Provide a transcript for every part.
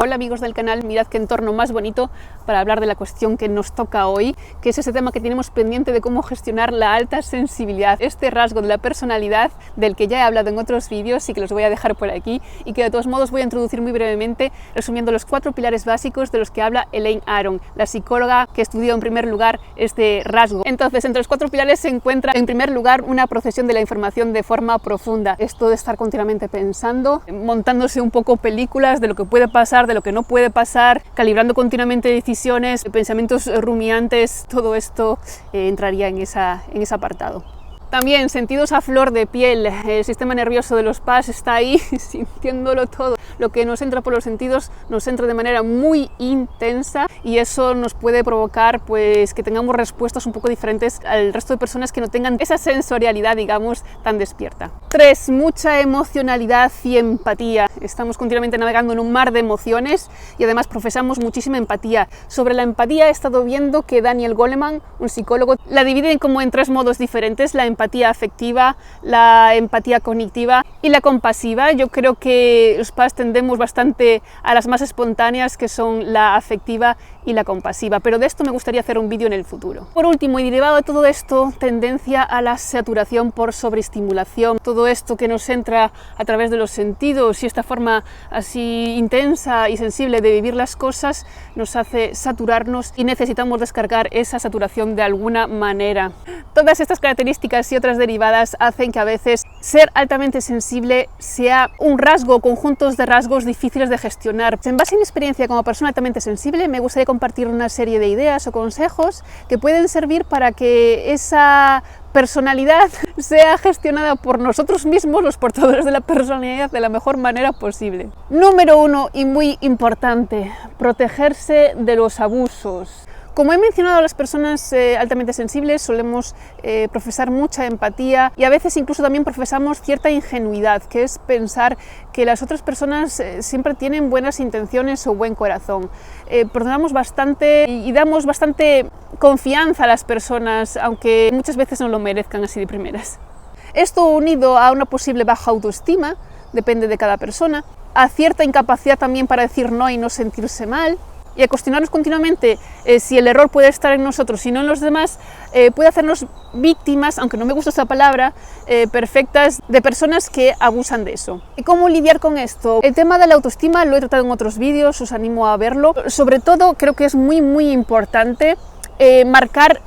Hola amigos del canal, mirad qué entorno más bonito para hablar de la cuestión que nos toca hoy, que es ese tema que tenemos pendiente de cómo gestionar la alta sensibilidad, este rasgo de la personalidad del que ya he hablado en otros vídeos y que los voy a dejar por aquí y que de todos modos voy a introducir muy brevemente, resumiendo los 4 pilares básicos de los que habla Elaine Aron, la psicóloga que estudió en primer lugar este rasgo. Entonces, entre los 4 pilares se encuentra en primer lugar una procesión de la información de forma profunda, esto de estar continuamente pensando, montándose un poco películas de lo que puede pasar, de lo que no puede pasar, calibrando continuamente decisiones, pensamientos rumiantes, todo esto entraría en ese apartado. También sentidos a flor de piel, el sistema nervioso de los PAS está ahí sintiéndolo todo. Lo que nos entra por los sentidos nos entra de manera muy intensa y eso nos puede provocar pues que tengamos respuestas un poco diferentes al resto de personas que no tengan esa sensorialidad, digamos, tan despierta. 3. Mucha emocionalidad y empatía. Estamos continuamente navegando en un mar de emociones y además profesamos muchísima empatía. Sobre la empatía he estado viendo que Daniel Goleman, un psicólogo, la divide como en 3 modos diferentes: la empatía afectiva, la empatía cognitiva y la compasiva. Yo creo que los PAS tendemos bastante a las más espontáneas, que son la afectiva y la compasiva, pero de esto me gustaría hacer un vídeo en el futuro. Por último, y derivado de todo esto, tendencia a la saturación por sobreestimulación. Todo esto que nos entra a través de los sentidos y esta forma así intensa y sensible de vivir las cosas nos hace saturarnos y necesitamos descargar esa saturación de alguna manera. Todas estas características y otras derivadas hacen que a veces ser altamente sensible sea un rasgo o conjuntos de rasgos difíciles de gestionar. En base a mi experiencia como persona altamente sensible, me gustaría compartir una serie de ideas o consejos que pueden servir para que esa personalidad sea gestionada por nosotros mismos, los portadores de la personalidad, de la mejor manera posible. Número 1 y muy importante: protegerse de los abusos. Como he mencionado, las personas altamente sensibles solemos profesar mucha empatía y a veces incluso también profesamos cierta ingenuidad, que es pensar que las otras personas siempre tienen buenas intenciones o buen corazón. Perdonamos bastante y damos bastante confianza a las personas, aunque muchas veces no lo merezcan así de primeras. Esto unido a una posible baja autoestima, depende de cada persona, a cierta incapacidad también para decir no y no sentirse mal, y a cuestionarnos continuamente si el error puede estar en nosotros y no en los demás, puede hacernos víctimas, aunque no me gusta esa palabra, perfectas de personas que abusan de eso. ¿Y cómo lidiar con esto? El tema de la autoestima lo he tratado en otros vídeos, os animo a verlo. Sobre todo creo que es muy importante marcar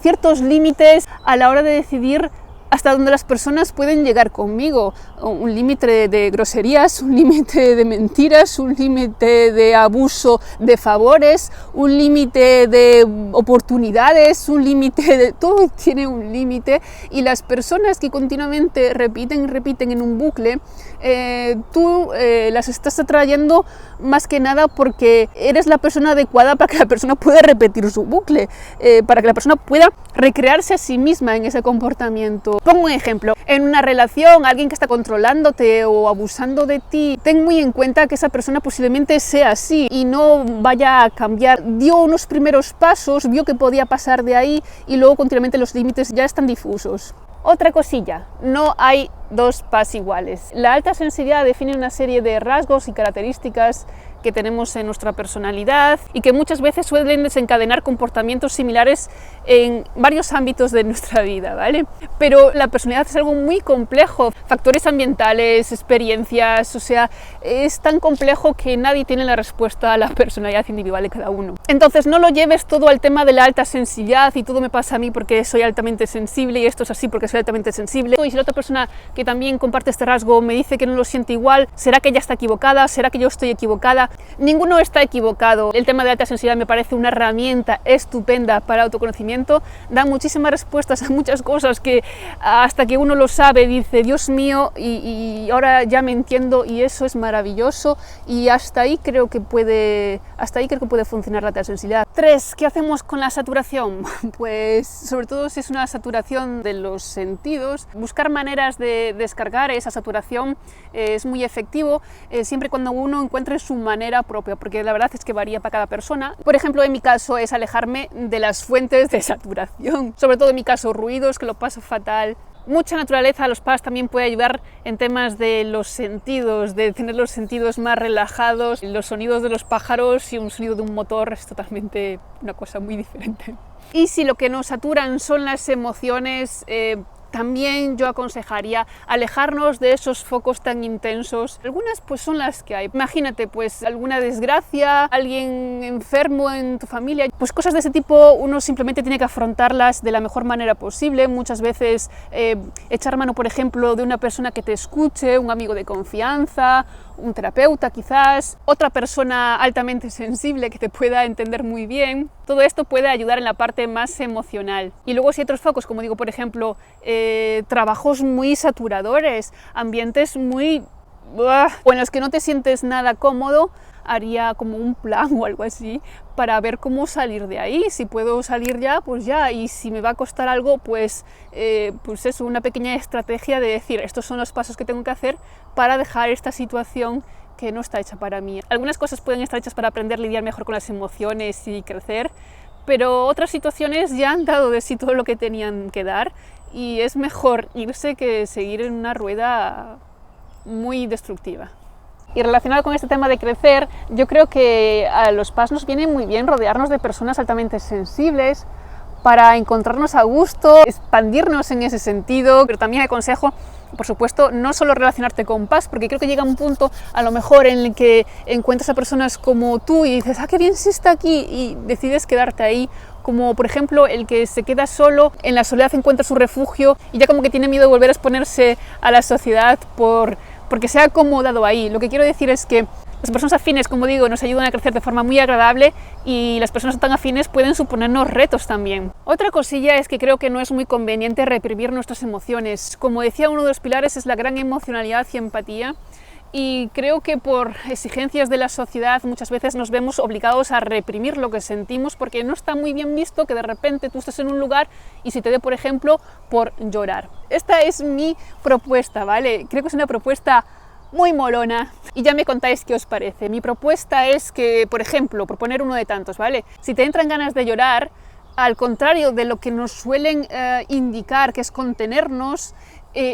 ciertos límites a la hora de decidir hasta donde las personas pueden llegar conmigo. Un límite de groserías, un límite de mentiras, un límite de abuso de favores, un límite de oportunidades, un límite de... Todo tiene un límite y las personas que continuamente repiten en un bucle, tú las estás atrayendo más que nada porque eres la persona adecuada para que la persona pueda repetir su bucle, para que la persona pueda recrearse a sí misma en ese comportamiento. Pongo un ejemplo: en una relación, alguien que está controlándote o abusando de ti, ten muy en cuenta que esa persona posiblemente sea así y no vaya a cambiar. Dio unos primeros pasos, vio que podía pasar de ahí y luego continuamente los límites ya están difusos. Otra cosilla: no hay 2 PAS iguales. La alta sensibilidad define una serie de rasgos y características que tenemos en nuestra personalidad y que muchas veces suelen desencadenar comportamientos similares en varios ámbitos de nuestra vida, ¿vale? Pero la personalidad es algo muy complejo, factores ambientales, experiencias, o sea, es tan complejo que nadie tiene la respuesta a la personalidad individual de cada uno. Entonces no lo lleves todo al tema de la alta sensibilidad y todo me pasa a mí porque soy altamente sensible y esto es así porque soy altamente sensible. Y si la otra persona que también comparte este rasgo me dice que no lo siente igual, ¿será que ella está equivocada? ¿Será que yo estoy equivocada? Ninguno está equivocado. El tema de la alta sensibilidad me parece una herramienta estupenda para autoconocimiento, da muchísimas respuestas a muchas cosas que hasta que uno lo sabe dice, Dios mío, y ahora ya me entiendo, y eso es maravilloso, y hasta ahí creo que puede funcionar la alta sensibilidad. 3. ¿Qué hacemos con la saturación? Pues sobre todo si es una saturación de los sentidos, buscar maneras de descargar esa saturación es muy efectivo, siempre y cuando uno encuentre su manera propia, porque la verdad es que varía para cada persona. Por ejemplo, en mi caso es alejarme de las fuentes de saturación, sobre todo en mi caso ruidos, que lo paso fatal, Mucha naturaleza, los spas también puede ayudar en temas de los sentidos, de tener los sentidos más relajados. Los sonidos de los pájaros y un sonido de un motor es totalmente una cosa muy diferente. Y si lo que nos saturan son las emociones, también yo aconsejaría alejarnos de esos focos tan intensos. Algunas pues son las que hay. Imagínate pues alguna desgracia, alguien enfermo en tu familia, pues cosas de ese tipo uno simplemente tiene que afrontarlas de la mejor manera posible. Muchas veces echar mano, por ejemplo, de una persona que te escuche, un amigo de confianza, un terapeuta quizás, otra persona altamente sensible que te pueda entender muy bien. Todo esto puede ayudar en la parte más emocional. Y luego si hay otros focos, como digo, por ejemplo, trabajos muy saturadores, ambientes muy... o en los que no te sientes nada cómodo, haría como un plan o algo así para ver cómo salir de ahí. Si puedo salir ya, pues ya, y si me va a costar algo, pues es una pequeña estrategia de decir, estos son los pasos que tengo que hacer para dejar esta situación que no está hecha para mí. Algunas cosas pueden estar hechas para aprender a lidiar mejor con las emociones y crecer, pero otras situaciones ya han dado de sí todo lo que tenían que dar y es mejor irse que seguir en una rueda muy destructiva. Y relacionado con este tema de crecer, yo creo que a los spas nos viene muy bien rodearnos de personas altamente sensibles para encontrarnos a gusto, expandirnos en ese sentido, pero también aconsejo, por supuesto, no solo relacionarte con spas, porque creo que llega un punto a lo mejor en el que encuentras a personas como tú y dices, qué bien se está aquí, y decides quedarte ahí, como por ejemplo el que se queda solo, en la soledad encuentra su refugio y ya como que tiene miedo de volver a exponerse a la sociedad porque se ha acomodado ahí. Lo que quiero decir es que las personas afines, como digo, nos ayudan a crecer de forma muy agradable y las personas tan afines pueden suponernos retos también. Otra cosilla es que creo que no es muy conveniente reprimir nuestras emociones. Como decía, uno de los pilares es la gran emocionalidad y empatía. Y creo que por exigencias de la sociedad muchas veces nos vemos obligados a reprimir lo que sentimos porque no está muy bien visto que de repente tú estés en un lugar y se te dé, por ejemplo, por llorar. Esta es mi propuesta, ¿vale? Creo que es una propuesta muy molona y ya me contáis qué os parece. Mi propuesta es que, por ejemplo, por poner uno de tantos, ¿vale? Si te entran ganas de llorar, al contrario de lo que nos suelen indicar, que es contenernos,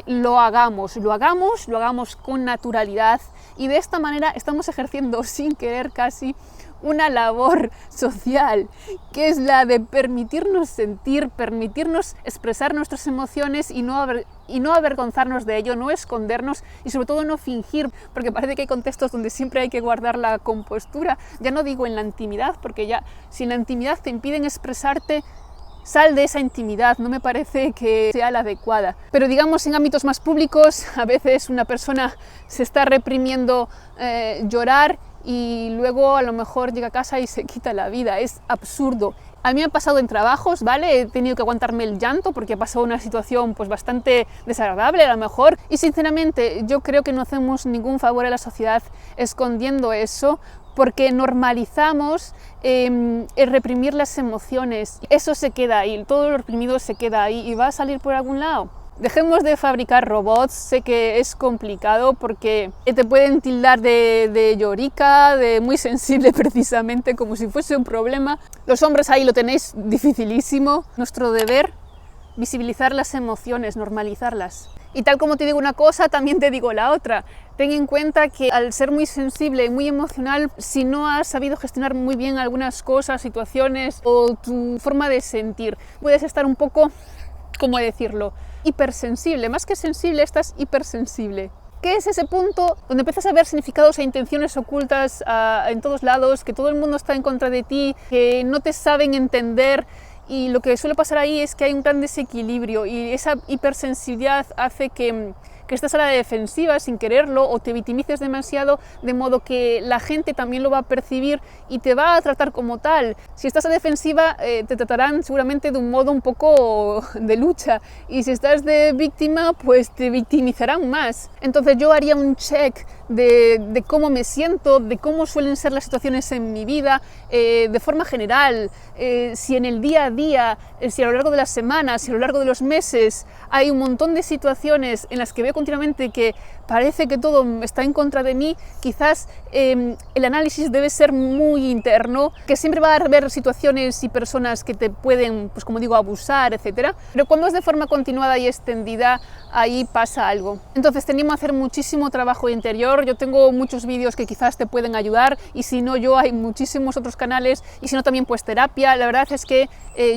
lo hagamos con naturalidad y de esta manera estamos ejerciendo sin querer casi una labor social, que es la de permitirnos sentir, permitirnos expresar nuestras emociones y no avergonzarnos de ello, no escondernos y sobre todo no fingir, porque parece que hay contextos donde siempre hay que guardar la compostura. Ya no digo en la intimidad, porque ya si en la intimidad te impiden expresarte, sal de esa intimidad, no me parece que sea la adecuada. Pero digamos en ámbitos más públicos, a veces una persona se está reprimiendo llorar y luego a lo mejor llega a casa y se quita la vida. Es absurdo. A mí me ha pasado en trabajos, ¿vale? He tenido que aguantarme el llanto porque ha pasado una situación pues bastante desagradable a lo mejor. Y sinceramente yo creo que no hacemos ningún favor a la sociedad escondiendo eso, porque normalizamos el reprimir las emociones. Eso se queda ahí, todo lo reprimido se queda ahí y va a salir por algún lado. Dejemos de fabricar robots, sé que es complicado porque te pueden tildar de llorica, de muy sensible precisamente, como si fuese un problema. Los hombres ahí lo tenéis dificilísimo. Nuestro deber, visibilizar las emociones, normalizarlas. Y tal como te digo una cosa, también te digo la otra. Ten en cuenta que al ser muy sensible y muy emocional, si no has sabido gestionar muy bien algunas cosas, situaciones o tu forma de sentir, puedes estar un poco, ¿cómo decirlo?, hipersensible. Más que sensible, estás hipersensible. ¿Qué es ese punto donde empiezas a ver significados e intenciones ocultas en todos lados, que todo el mundo está en contra de ti, que no te saben entender? Y lo que suele pasar ahí es que hay un gran desequilibrio y esa hipersensibilidad hace que estés a la defensiva sin quererlo o te victimices demasiado, de modo que la gente también lo va a percibir y te va a tratar como tal. Si estás a defensiva, te tratarán seguramente de un modo un poco de lucha, y si estás de víctima, pues te victimizarán más. Entonces yo haría un check de cómo me siento, de cómo suelen ser las situaciones en mi vida, de forma general, si en el día a día, si a lo largo de las semanas, si a lo largo de los meses hay un montón de situaciones en las que veo continuamente que parece que todo está en contra de mí, quizás el análisis debe ser muy interno, que siempre va a haber situaciones y personas que te pueden, pues como digo, abusar, etcétera. Pero cuando es de forma continuada y extendida, ahí pasa algo. Entonces tenemos que hacer muchísimo trabajo interior. Yo tengo muchos vídeos que quizás te pueden ayudar, y si no yo, hay muchísimos otros canales, y si no también pues terapia. La verdad es que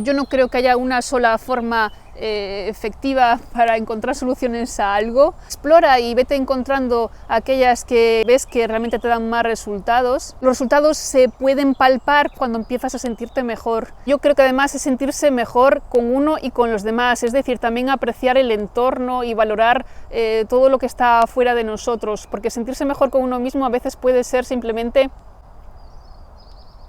yo no creo que haya una sola forma efectiva para encontrar soluciones a algo. Explora y vete encontrando aquellas que ves que realmente te dan más resultados. Los resultados se pueden palpar cuando empiezas a sentirte mejor. Yo creo que además es sentirse mejor con uno y con los demás, es decir, también apreciar el entorno y valorar todo lo que está fuera de nosotros, porque sentirse mejor con uno mismo a veces puede ser simplemente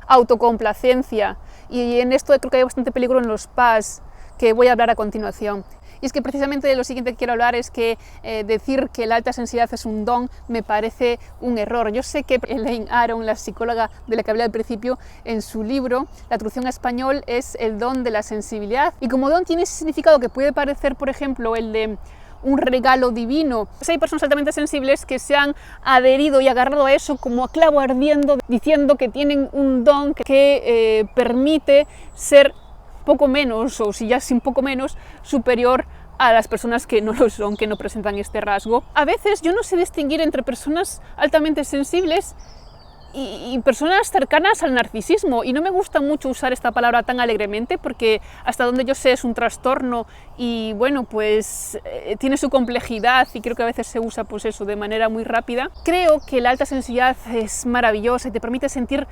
autocomplacencia, y en esto creo que hay bastante peligro en los PAS, que voy a hablar a continuación. Y es que precisamente de lo siguiente que quiero hablar es que decir que la alta sensibilidad es un don me parece un error. Yo sé que Elaine Aron, la psicóloga de la que hablé al principio, en su libro, la traducción a español es el don de la sensibilidad, y como don tiene ese significado que puede parecer, por ejemplo, el de un regalo divino. Pues hay personas altamente sensibles que se han adherido y agarrado a eso como a clavo ardiendo, diciendo que tienen un don que permite ser poco menos, o si ya sin poco menos, superior a las personas que no lo son, que no presentan este rasgo. A veces yo no sé distinguir entre personas altamente sensibles y personas cercanas al narcisismo, y no me gusta mucho usar esta palabra tan alegremente, porque hasta donde yo sé es un trastorno y bueno, pues tiene su complejidad, y creo que a veces se usa pues eso de manera muy rápida. Creo que la alta sensibilidad es maravillosa y te permite sentir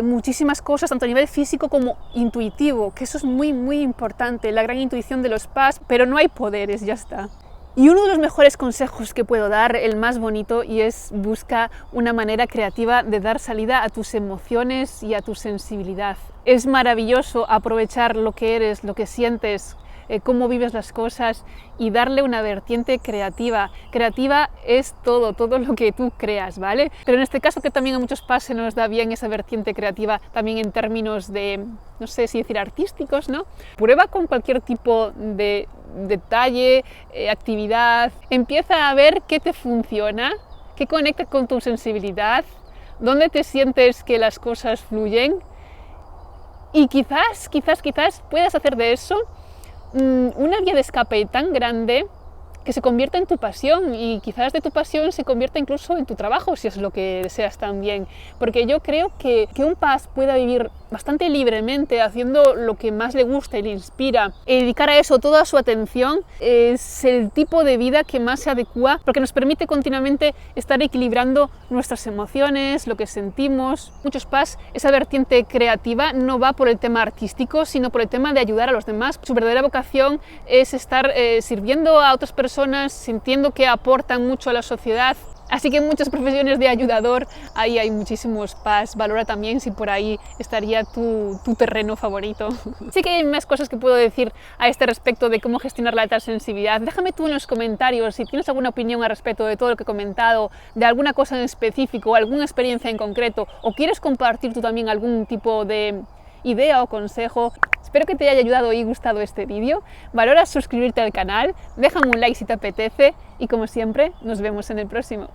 muchísimas cosas, tanto a nivel físico como intuitivo, que eso es muy muy importante, la gran intuición de los PAS, pero no hay poderes, ya está. Y uno de los mejores consejos que puedo dar, el más bonito, y es: busca una manera creativa de dar salida a tus emociones y a tu sensibilidad. Es maravilloso aprovechar lo que eres, lo que sientes, cómo vives las cosas, y darle una vertiente creativa. Creativa es todo lo que tú creas, ¿vale? Pero en este caso, que también a muchos PAS se nos da bien esa vertiente creativa, también en términos de, no sé si decir artísticos, ¿no? Prueba con cualquier tipo de detalle, actividad, empieza a ver qué te funciona, qué conecta con tu sensibilidad, dónde te sientes que las cosas fluyen, y quizás puedas hacer de eso una vía de escape tan grande que se convierta en tu pasión, y quizás de tu pasión se convierta incluso en tu trabajo, si es lo que deseas también. Porque yo creo que un PAS pueda vivir bastante libremente haciendo lo que más le gusta y le inspira, y dedicar a eso toda su atención, es el tipo de vida que más se adecua, porque nos permite continuamente estar equilibrando nuestras emociones, lo que sentimos. Muchos PAS, esa vertiente creativa no va por el tema artístico, sino por el tema de ayudar a los demás. Su verdadera vocación es estar sirviendo a otras personas, sintiendo que aportan mucho a la sociedad. Así que en muchas profesiones de ayudador ahí hay muchísimos PAS. Valora también si por ahí estaría tu terreno favorito. Sí que hay más cosas que puedo decir a este respecto de cómo gestionar la alta sensibilidad. Déjame tú en los comentarios si tienes alguna opinión al respecto de todo lo que he comentado, de alguna cosa en específico, alguna experiencia en concreto, o quieres compartir tú también algún tipo de idea o consejo. Espero que te haya ayudado y gustado este vídeo. Valora suscribirte al canal, déjame un like si te apetece, y como siempre, nos vemos en el próximo.